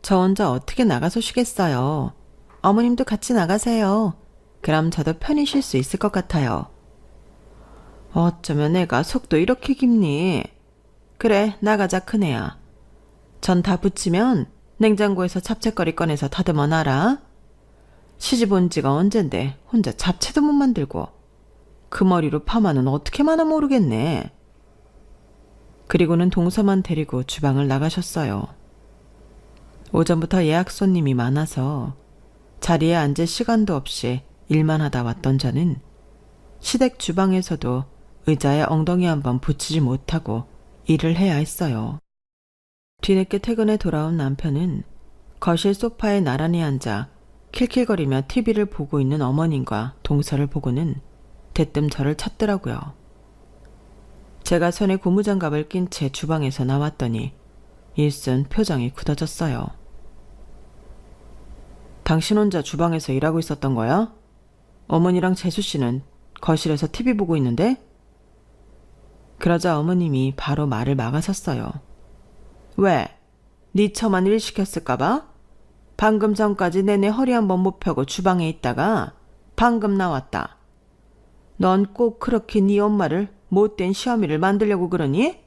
저 혼자 어떻게 나가서 쉬겠어요. 어머님도 같이 나가세요. 그럼 저도 편히 쉴 수 있을 것 같아요. 어쩌면 애가 속도 이렇게 깊니? 그래, 나가자 큰애야. 전 다 붙이면 냉장고에서 잡채거리 꺼내서 다듬어 놔라. 시집 온 지가 언젠데 혼자 잡채도 못 만들고 그 머리로 파마는 어떻게 마나 모르겠네. 그리고는 동서만 데리고 주방을 나가셨어요. 오전부터 예약 손님이 많아서 자리에 앉을 시간도 없이 일만 하다 왔던 저는 시댁 주방에서도 의자에 엉덩이 한번 붙이지 못하고 일을 해야 했어요. 뒤늦게 퇴근해 돌아온 남편은 거실 소파에 나란히 앉아 킬킬거리며 TV를 보고 있는 어머님과 동서를 보고는 대뜸 저를 찾더라고요. 제가 손에 고무장갑을 낀 채 주방에서 나왔더니 일순 표정이 굳어졌어요. 당신 혼자 주방에서 일하고 있었던 거야? 어머니랑 재수 씨는 거실에서 TV 보고 있는데? 그러자 어머님이 바로 말을 막아섰어요. 왜? 네 처만 일 시켰을까봐? 방금 전까지 내내 허리 한번 못 펴고 주방에 있다가 방금 나왔다. 넌 꼭 그렇게 네 엄마를 못된 시어미를 만들려고 그러니?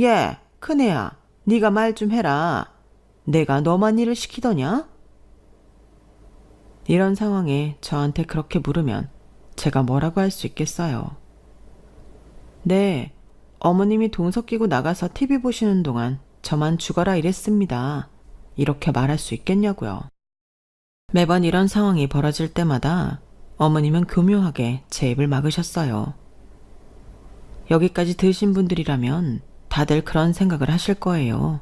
예, 큰애야, 네가 말 좀 해라. 내가 너만 일을 시키더냐? 이런 상황에 저한테 그렇게 물으면 제가 뭐라고 할 수 있겠어요. 네, 어머님이 동서 끼고 나가서 TV 보시는 동안 저만 죽어라 이랬습니다. 이렇게 말할 수 있겠냐고요. 매번 이런 상황이 벌어질 때마다 어머님은 교묘하게 제 입을 막으셨어요. 여기까지 들으신 분들이라면 다들 그런 생각을 하실 거예요.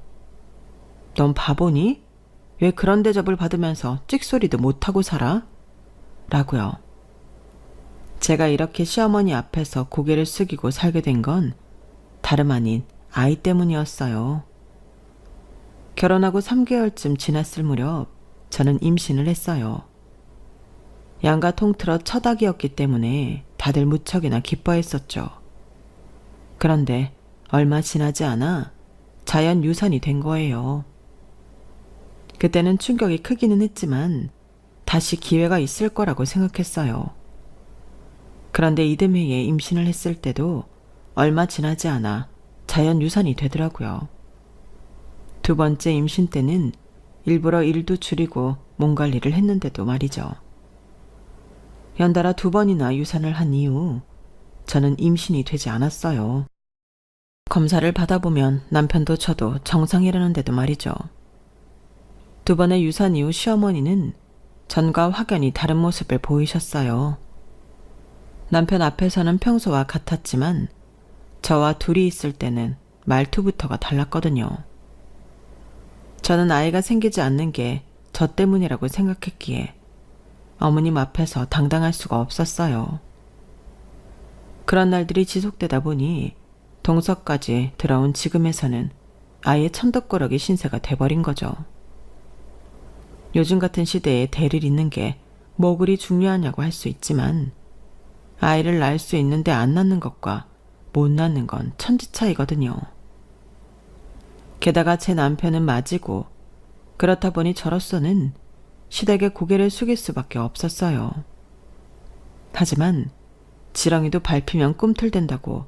넌 바보니? 왜 그런 대접을 받으면서 찍소리도 못하고 살아? 라고요. 제가 이렇게 시어머니 앞에서 고개를 숙이고 살게 된 건 다름 아닌 아이 때문이었어요. 결혼하고 3개월쯤 지났을 무렵 저는 임신을 했어요. 양가 통틀어 첫 아기였기 때문에 다들 무척이나 기뻐했었죠. 그런데 얼마 지나지 않아 자연 유산이 된 거예요. 그때는 충격이 크기는 했지만 다시 기회가 있을 거라고 생각했어요. 그런데 이듬해에 임신을 했을 때도 얼마 지나지 않아 자연 유산이 되더라고요. 두 번째 임신 때는 일부러 일도 줄이고 몸 관리를 했는데도 말이죠. 연달아 2번이나 유산을 한 이후 저는 임신이 되지 않았어요. 검사를 받아보면 남편도 저도 정상이라는데도 말이죠. 2번의 유산 이후 시어머니는 전과 확연히 다른 모습을 보이셨어요. 남편 앞에서는 평소와 같았지만 저와 둘이 있을 때는 말투부터가 달랐거든요. 저는 아이가 생기지 않는 게 저 때문이라고 생각했기에 어머님 앞에서 당당할 수가 없었어요. 그런 날들이 지속되다 보니 동서까지 들어온 지금에서는 아예 천덕꾸러기 신세가 돼버린 거죠. 요즘 같은 시대에 대를 잇는 게 뭐 그리 중요하냐고 할 수 있지만 아이를 낳을 수 있는데 안 낳는 것과 못 낳는 건 천지 차이거든요. 게다가 제 남편은 맞이고 그렇다 보니 저로서는 시댁에 고개를 숙일 수밖에 없었어요. 하지만 지렁이도 밟히면 꿈틀댄다고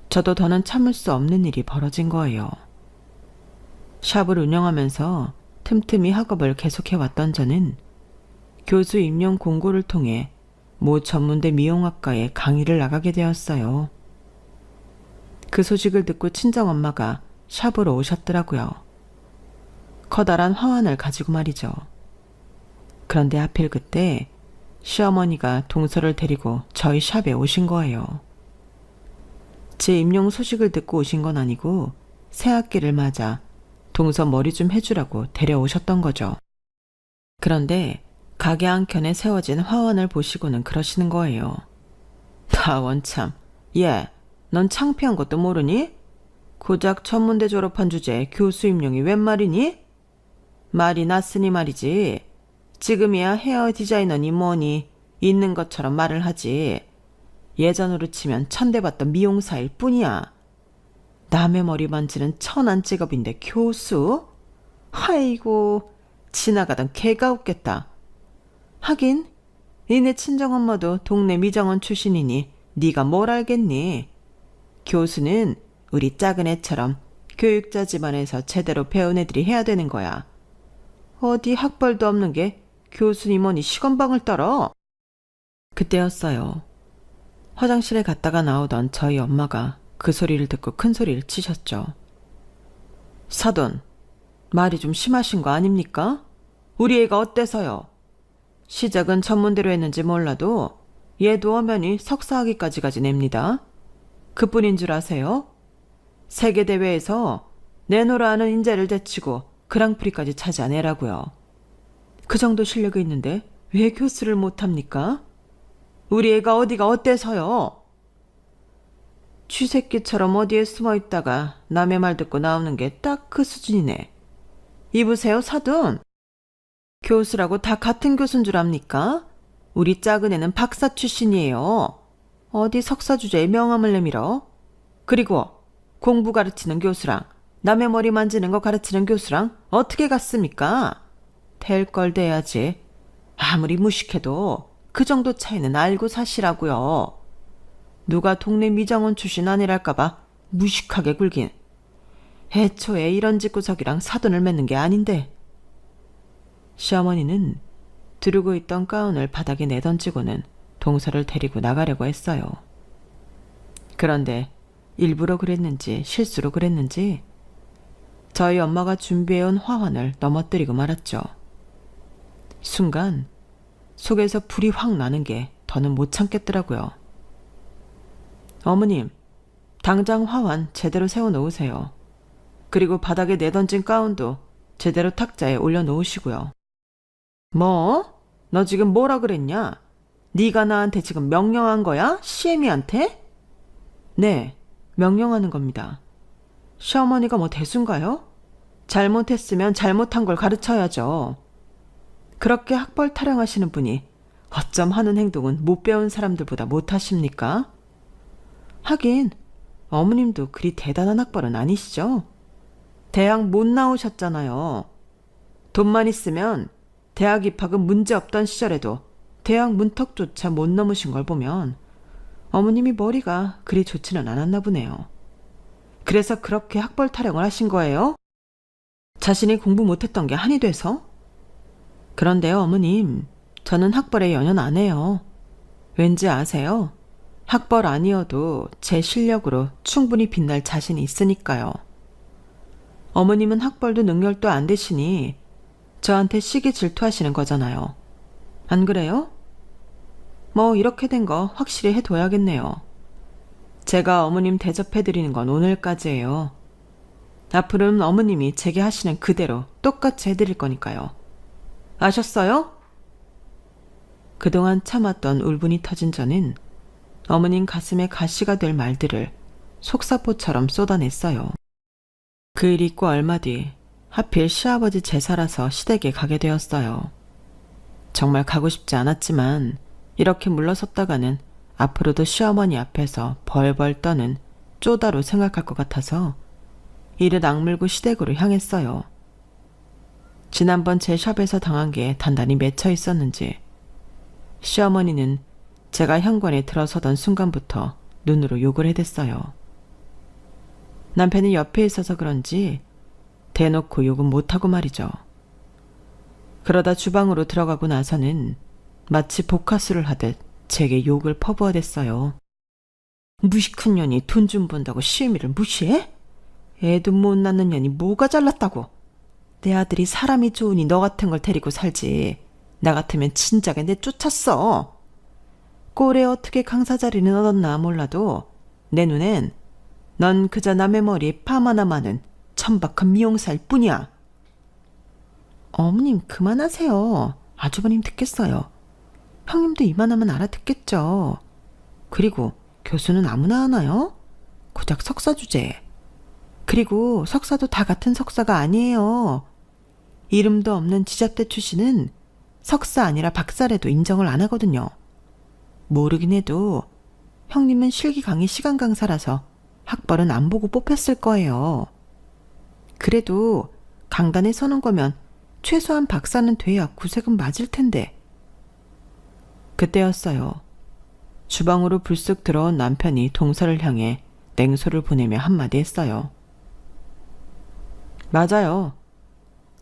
저도 더는 참을 수 없는 일이 벌어진 거예요. 샵을 운영하면서 틈틈이 학업을 계속해왔던 저는 교수 임용 공고를 통해 모 전문대 미용학과에 강의를 나가게 되었어요. 그 소식을 듣고 친정엄마가 샵으로 오셨더라고요. 커다란 화환을 가지고 말이죠. 그런데 하필 그때 시어머니가 동서를 데리고 저희 샵에 오신 거예요. 제 임용 소식을 듣고 오신 건 아니고 새학기를 맞아 동서 머리 좀 해주라고 데려오셨던 거죠. 그런데 가게 한켠에 세워진 화환을 보시고는 그러시는 거예요. 나 원참, 얘, 넌 창피한 것도 모르니? 고작 천문대 졸업한 주제에 교수 임용이 웬 말이니? 말이 났으니 말이지. 지금이야 헤어 디자이너니 뭐니 있는 것처럼 말을 하지. 예전으로 치면 천대받던 미용사일 뿐이야. 남의 머리 만지는 천한 직업인데 교수? 아이고, 지나가던 개가 웃겠다. 하긴 니네 친정엄마도 동네 미정원 출신이니 네가 뭘 알겠니? 교수는 우리 작은 애처럼 교육자 집안에서 제대로 배운 애들이 해야 되는 거야. 어디 학벌도 없는 게 교수니 뭐니 시건방을 떨어. 그때였어요. 화장실에 갔다가 나오던 저희 엄마가 그 소리를 듣고 큰 소리를 치셨죠. 사돈, 말이 좀 심하신 거 아닙니까? 우리 애가 어때서요? 시작은 전문대로 했는지 몰라도 얘도 엄연히 석사학위까지 냅니다. 그뿐인 줄 아세요? 세계대회에서 내노라 하는 인재를 제치고 그랑프리까지 차지한 애라고요. 그 정도 실력이 있는데 왜 교수를 못합니까? 우리 애가 어디가 어때서요? 쥐새끼처럼 어디에 숨어있다가 남의 말 듣고 나오는 게 딱 그 수준이네. 이보세요, 사돈. 교수라고 다 같은 교수인 줄 압니까? 우리 작은 애는 박사 출신이에요. 어디 석사 주제에 명함을 내밀어? 그리고 공부 가르치는 교수랑 남의 머리 만지는 거 가르치는 교수랑 어떻게 같습니까? 될 걸 돼야지. 아무리 무식해도 그 정도 차이는 알고 사시라고요. 누가 동네 미정원 출신 아니랄까봐 무식하게 굴긴. 애초에 이런 집구석이랑 사돈을 맺는 게 아닌데. 시어머니는 두르고 있던 가운을 바닥에 내던지고는 동서를 데리고 나가려고 했어요. 그런데 일부러 그랬는지 실수로 그랬는지 저희 엄마가 준비해온 화환을 넘어뜨리고 말았죠. 순간 속에서 불이 확 나는 게 더는 못 참겠더라고요. 어머님, 당장 화환 제대로 세워놓으세요. 그리고 바닥에 내던진 가운도 제대로 탁자에 올려놓으시고요. 뭐? 너 지금 뭐라 그랬냐? 네가 나한테 지금 명령한 거야? 시애미한테? 네, 명령하는 겁니다. 시어머니가 뭐 대수인가요? 잘못했으면 잘못한 걸 가르쳐야죠. 그렇게 학벌 타령하시는 분이 어쩜 하는 행동은 못 배운 사람들보다 못하십니까? 하긴 어머님도 그리 대단한 학벌은 아니시죠? 대학 못 나오셨잖아요. 돈만 있으면 대학 입학은 문제없던 시절에도 대학 문턱조차 못 넘으신 걸 보면 어머님이 머리가 그리 좋지는 않았나 보네요. 그래서 그렇게 학벌 타령을 하신 거예요? 자신이 공부 못했던 게 한이 돼서? 그런데요, 어머님, 저는 학벌에 연연 안 해요. 왠지 아세요? 학벌 아니어도 제 실력으로 충분히 빛날 자신이 있으니까요. 어머님은 학벌도 능력도 안 되시니 저한테 시기 질투하시는 거잖아요. 안 그래요? 뭐 이렇게 된 거 확실히 해둬야겠네요. 제가 어머님 대접해드리는 건 오늘까지예요. 앞으로는 어머님이 제게 하시는 그대로 똑같이 해드릴 거니까요. 아셨어요? 그동안 참았던 울분이 터진 저는 어머님 가슴에 가시가 될 말들을 속사포처럼 쏟아냈어요. 그 일 있고 얼마 뒤 하필 시아버지 제사라서 시댁에 가게 되었어요. 정말 가고 싶지 않았지만 이렇게 물러섰다가는 앞으로도 시어머니 앞에서 벌벌 떠는 쪼다로 생각할 것 같아서 이를 악물고 시댁으로 향했어요. 지난번 제 샵에서 당한 게 단단히 맺혀 있었는지 시어머니는 제가 현관에 들어서던 순간부터 눈으로 욕을 해댔어요. 남편이 옆에 있어서 그런지 대놓고 욕은 못하고 말이죠. 그러다 주방으로 들어가고 나서는 마치 복화수를 하듯 제게 욕을 퍼부어댔어요. 무식한 년이 돈 좀 번다고 시애미를 무시해? 애도 못 낳는 년이 뭐가 잘났다고. 내 아들이 사람이 좋으니 너 같은 걸 데리고 살지. 나 같으면 진작에 내쫓았어. 꼴에 어떻게 강사 자리는 얻었나 몰라도 내 눈엔 넌 그저 남의 머리에 팜 하나 많은 천박한 미용사일 뿐이야. 어머님 그만하세요. 아주버님 듣겠어요. 형님도 이만하면 알아듣겠죠. 그리고 교수는 아무나 하나요? 고작 석사 주제. 그리고 석사도 다 같은 석사가 아니에요. 이름도 없는 지잡대 출신은 석사 아니라 박사래도 인정을 안 하거든요. 모르긴 해도 형님은 실기 강의 시간 강사라서 학벌은 안 보고 뽑혔을 거예요. 그래도 강단에 서는 거면 최소한 박사는 돼야 구색은 맞을 텐데. 그때였어요. 주방으로 불쑥 들어온 남편이 동서를 향해 냉소를 보내며 한마디 했어요. 맞아요.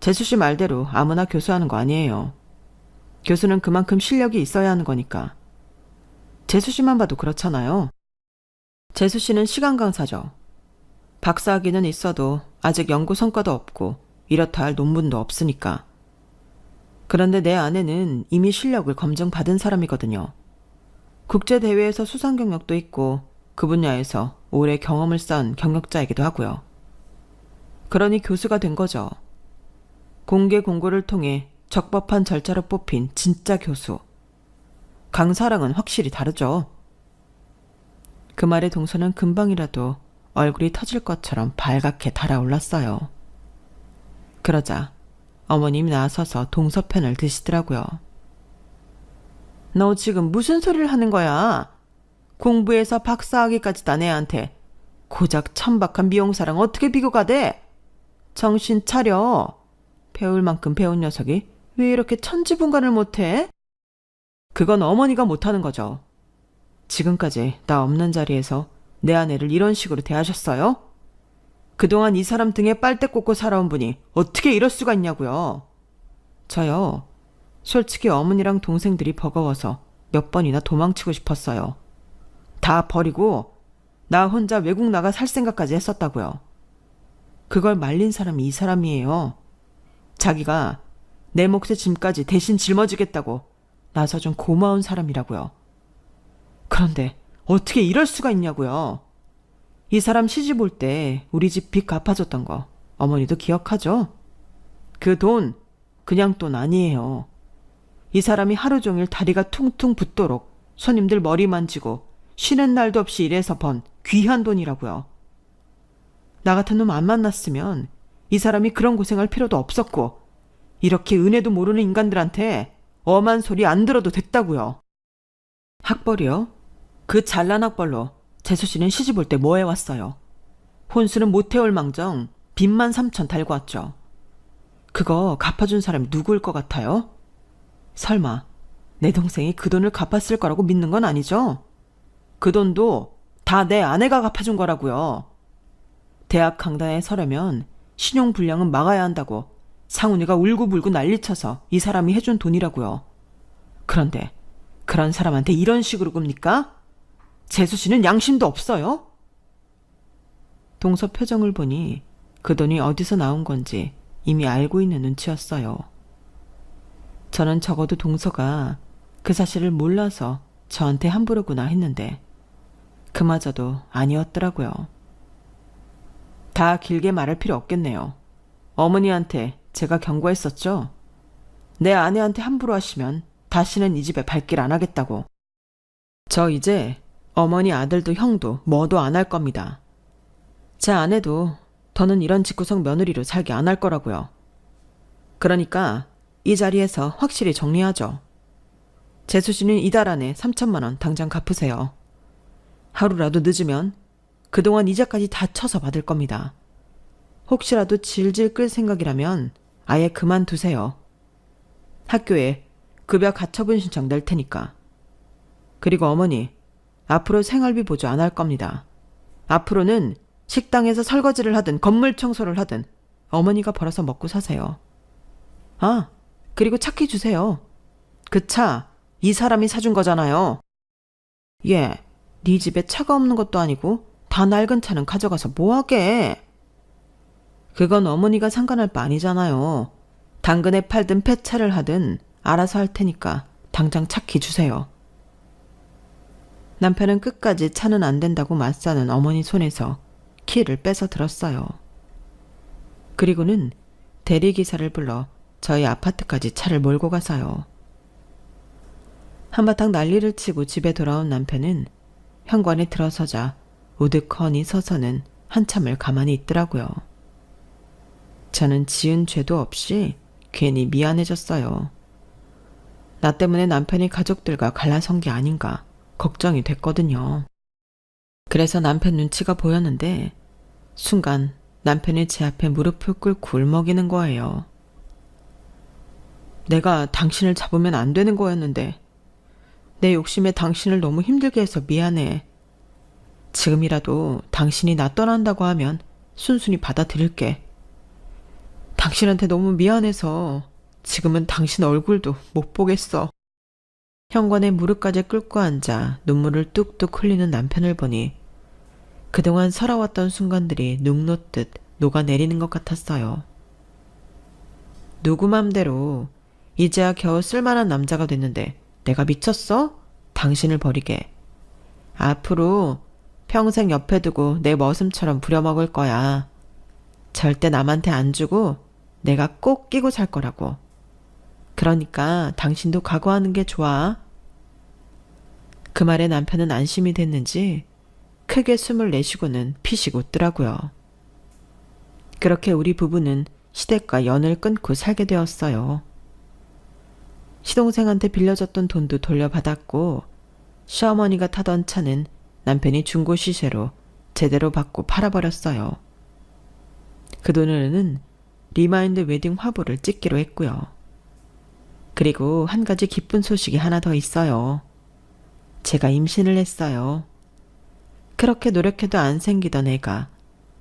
재수 씨 말대로 아무나 교수하는 거 아니에요. 교수는 그만큼 실력이 있어야 하는 거니까. 재수 씨만 봐도 그렇잖아요. 재수 씨는 시간 강사죠. 박사학위는 있어도 아직 연구 성과도 없고 이렇다 할 논문도 없으니까. 그런데 내 아내는 이미 실력을 검증받은 사람이거든요. 국제대회에서 수상 경력도 있고 그 분야에서 오래 경험을 쌓은 경력자이기도 하고요. 그러니 교수가 된 거죠. 공개 공고를 통해 적법한 절차로 뽑힌 진짜 교수. 강사랑은 확실히 다르죠. 그 말에 동서는 금방이라도 얼굴이 터질 것처럼 발갛게 달아올랐어요. 그러자 어머님이 나서서 동서 편을 드시더라고요. 너 지금 무슨 소리를 하는 거야? 공부해서 박사학위까지 딴 애한테 고작 천박한 미용사랑 어떻게 비교가 돼? 정신 차려. 배울 만큼 배운 녀석이 왜 이렇게 천지분간을 못해? 그건 어머니가 못하는 거죠. 지금까지 나 없는 자리에서 내 아내를 이런 식으로 대하셨어요? 그동안 이 사람 등에 빨대 꽂고 살아온 분이 어떻게 이럴 수가 있냐고요. 저요. 솔직히 어머니랑 동생들이 버거워서 몇 번이나 도망치고 싶었어요. 다 버리고 나 혼자 외국 나가 살 생각까지 했었다고요. 그걸 말린 사람이 이 사람이에요. 자기가 내 몫의 짐까지 대신 짊어지겠다고 나서준 고마운 사람이라고요. 그런데 어떻게 이럴 수가 있냐고요. 이 사람 시집 올 때 우리 집 빚 갚아줬던 거 어머니도 기억하죠? 그 돈 그냥 돈 아니에요. 이 사람이 하루 종일 다리가 퉁퉁 붓도록 손님들 머리 만지고 쉬는 날도 없이 일해서 번 귀한 돈이라고요. 나 같은 놈 안 만났으면 이 사람이 그런 고생할 필요도 없었고 이렇게 은혜도 모르는 인간들한테 엄한 소리 안 들어도 됐다고요. 학벌이요? 그 잘난 학벌로 재수 씨는 시집 올 때 뭐 해왔어요? 혼수는 못 해올 망정 빚만 3천 달고 왔죠. 그거 갚아준 사람이 누구일 것 같아요? 설마 내 동생이 그 돈을 갚았을 거라고 믿는 건 아니죠? 그 돈도 다 내 아내가 갚아준 거라고요. 대학 강단에 서려면 신용불량은 막아야 한다고 상훈이가 울고불고 난리쳐서 이 사람이 해준 돈이라고요. 그런데 그런 사람한테 이런 식으로 굽니까? 재수 씨는 양심도 없어요? 동서 표정을 보니 그 돈이 어디서 나온 건지 이미 알고 있는 눈치였어요. 저는 적어도 동서가 그 사실을 몰라서 저한테 함부로구나 했는데 그마저도 아니었더라고요. 다 길게 말할 필요 없겠네요. 어머니한테 제가 경고했었죠. 내 아내한테 함부로 하시면 다시는 이 집에 발길 안 하겠다고. 저 이제 어머니 아들도 형도 뭐도 안 할 겁니다. 제 아내도 더는 이런 집구석 며느리로 살게 안 할 거라고요. 그러니까 이 자리에서 확실히 정리하죠. 재수 씨는 이달 안에 3천만 원 당장 갚으세요. 하루라도 늦으면 그동안 이자까지 다 쳐서 받을 겁니다. 혹시라도 질질 끌 생각이라면 아예 그만두세요. 학교에 급여 가처분 신청 낼 테니까. 그리고 어머니, 앞으로 생활비 보조 안 할 겁니다. 앞으로는 식당에서 설거지를 하든 건물 청소를 하든 어머니가 벌어서 먹고 사세요. 아, 그리고 차키 주세요. 그 차 이 사람이 사준 거잖아요. 예, 네 집에 차가 없는 것도 아니고 다 낡은 차는 가져가서 뭐하게. 그건 어머니가 상관할 바 아니잖아요. 당근에 팔든 폐차를 하든 알아서 할 테니까 당장 차키 주세요. 남편은 끝까지 차는 안 된다고 맞서는 어머니 손에서 키를 뺏어 들었어요. 그리고는 대리기사를 불러 저희 아파트까지 차를 몰고 가서요. 한바탕 난리를 치고 집에 돌아온 남편은 현관에 들어서자 우두커니 서서는 한참을 가만히 있더라고요. 저는 지은 죄도 없이 괜히 미안해졌어요. 나 때문에 남편이 가족들과 갈라선 게 아닌가 걱정이 됐거든요. 그래서 남편 눈치가 보였는데 순간 남편이 제 앞에 무릎을 꿇고 울먹이는 거예요. 내가 당신을 잡으면 안 되는 거였는데 내 욕심에 당신을 너무 힘들게 해서 미안해. 지금이라도 당신이 나 떠난다고 하면 순순히 받아들일게. 당신한테 너무 미안해서 지금은 당신 얼굴도 못 보겠어. 현관에 무릎까지 꿇고 앉아 눈물을 뚝뚝 흘리는 남편을 보니 그동안 살아왔던 순간들이 눅 놓듯 녹아내리는 것 같았어요. 누구 맘대로 이제야 겨우 쓸만한 남자가 됐는데 내가 미쳤어? 당신을 버리게. 앞으로 평생 옆에 두고 내 머슴처럼 부려먹을 거야. 절대 남한테 안 주고 내가 꼭 끼고 살 거라고. 그러니까 당신도 각오하는 게 좋아. 그 말에 남편은 안심이 됐는지 크게 숨을 내쉬고는 피식 웃더라고요. 그렇게 우리 부부는 시댁과 연을 끊고 살게 되었어요. 시동생한테 빌려줬던 돈도 돌려받았고 시어머니가 타던 차는 남편이 중고 시세로 제대로 받고 팔아버렸어요. 그 돈으로는 리마인드 웨딩 화보를 찍기로 했고요. 그리고 한 가지 기쁜 소식이 하나 더 있어요. 제가 임신을 했어요. 그렇게 노력해도 안 생기던 애가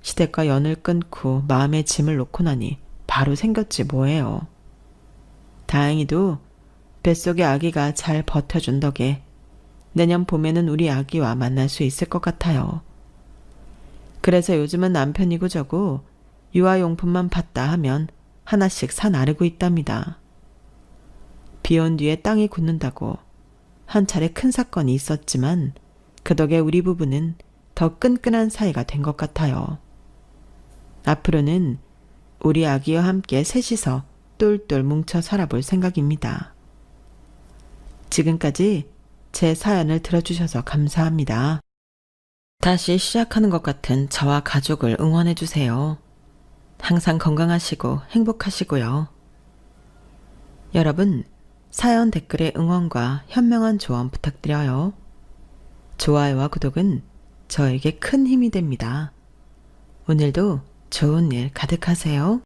시댁과 연을 끊고 마음의 짐을 놓고 나니 바로 생겼지 뭐예요. 다행히도 뱃속의 아기가 잘 버텨준 덕에 내년 봄에는 우리 아기와 만날 수 있을 것 같아요. 그래서 요즘은 남편이고 저고 유아용품만 봤다 하면 하나씩 사 나르고 있답니다. 비 온 뒤에 땅이 굳는다고 한 차례 큰 사건이 있었지만 그 덕에 우리 부부는 더 끈끈한 사이가 된 것 같아요. 앞으로는 우리 아기와 함께 셋이서 똘똘 뭉쳐 살아볼 생각입니다. 지금까지 제 사연을 들어주셔서 감사합니다. 다시 시작하는 것 같은 저와 가족을 응원해주세요. 항상 건강하시고 행복하시고요. 여러분, 사연 댓글에 응원과 현명한 조언 부탁드려요. 좋아요와 구독은 저에게 큰 힘이 됩니다. 오늘도 좋은 일 가득하세요.